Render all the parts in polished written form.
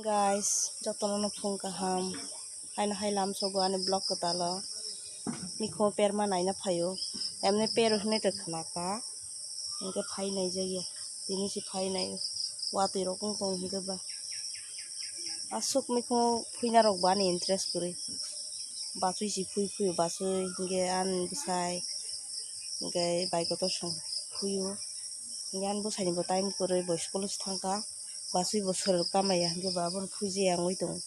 Guys, jotono phung kaham aina hailam sogo ani blog ko talo mikho per manai na phayo emne per hne te khana ka inke phai nai jaya tini si phai nai wati rokong tong hide ba asuk mikho phuina rok ba ni interest kuri basui si phui basui inge an bisai inge bai ko to song phuyo inge an busai ni bo time kuri bo school thangka basui bo sor kamaya inge babon phuji angoi tong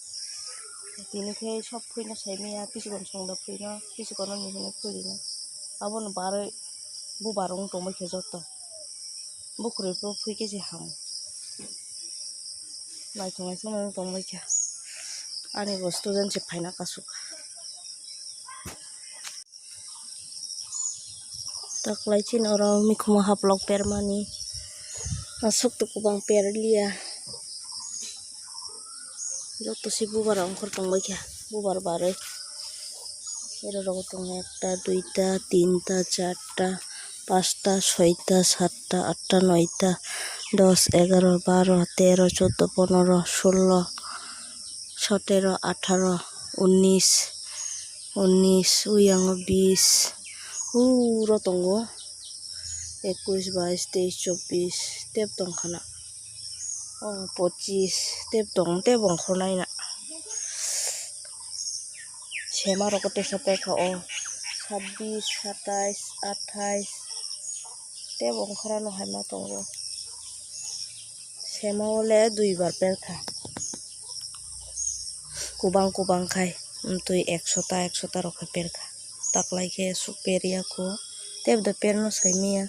tini ke sop phuina saimaya pisikon songda phuina pisikon ni hine phuina abon bare bu barong tong ke joto bukure pro phui ke je ham lai thong tong ke ani bo student se phaina kasuk taklai chin oro mikhuma haplok permani asuk tu kubang per lia joto si bubar ongkor tong ke bubar bare এর রকম তং একটা দুইটা তিনটা চারটা পাঁচটা ছয়টা সাতটা আটটা নয়টা 10 11 12 13 14 15 16 17 18 19 19 uyang 20 রতঙ্গ 21 22 23 24 টেপ তংখানা 25 টেপ তং টেপ অংখনাই না Sema rokote sampai ke 26, 27, 28. Te bongkara no hai ma tongo. Sema ole 2 bar perka. Kubang kai. Untui 100 roka perka. Tak lai ke superia ko. Te da perno saimia.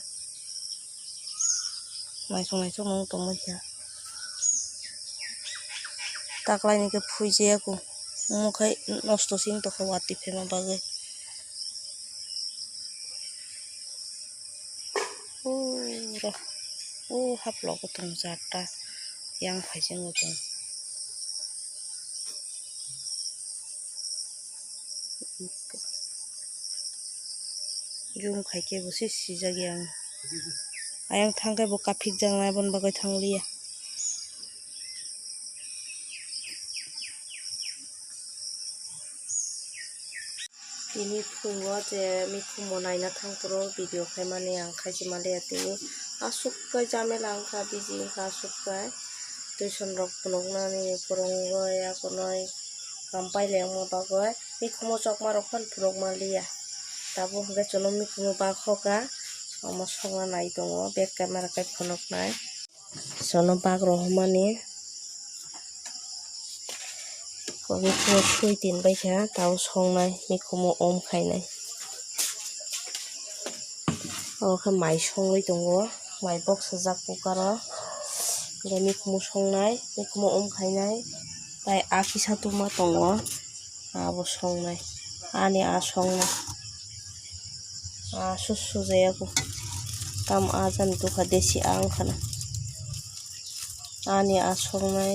Mai so mong tongo ja. Tak lai ni ke phuije ko. Mukai nosto sing to khawati phema bagai haplo ko tong jata yang phaijeng utong jum khai ke bosi sijagi ang ayang thangkai bo kapik jang nai bon bagai thanglia Ini phungo je mikhumo naina thangpro video khaimani ang khaijimale tini asuk kai jamela ang kha biji kha asuk kai tuition rok punoknani porongo ya konoi kampai lengmo bagoi mikhumo chokma rok phan purokma liya tabo hage chono mikhumo ba khoka ama songa nai tongo back camera kai phonoknai sono bag rohmani mikhumo thui tin baikha tau songnai mikhumo om khainai kha mai songloi tongo mai box jak pokaro ge mikhumo songnai mikhumo om khainai tai aki satuma tongo abo songnai ani a songnai susu jayako tam ajan duka desi ang khana ani a songnai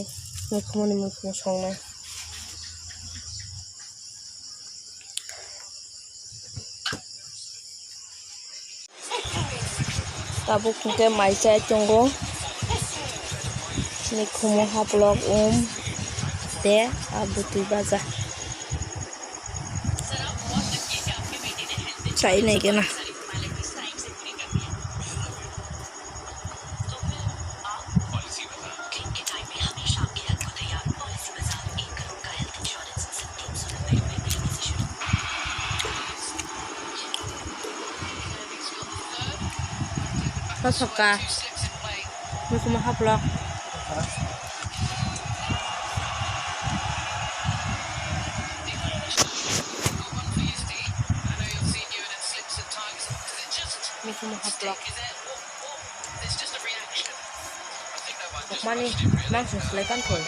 mikhumo songnai Tabuk ke mai chai tongo mikhumo haplok te abutui baja chai nai kena Pasaka mikhumo haplok mikhumo haplok mani langsung selekan tuh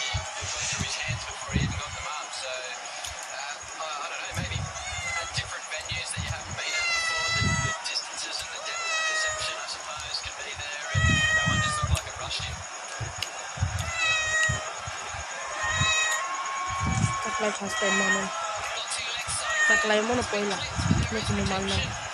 taklai chastai maman taklai mono poila mikhumo malna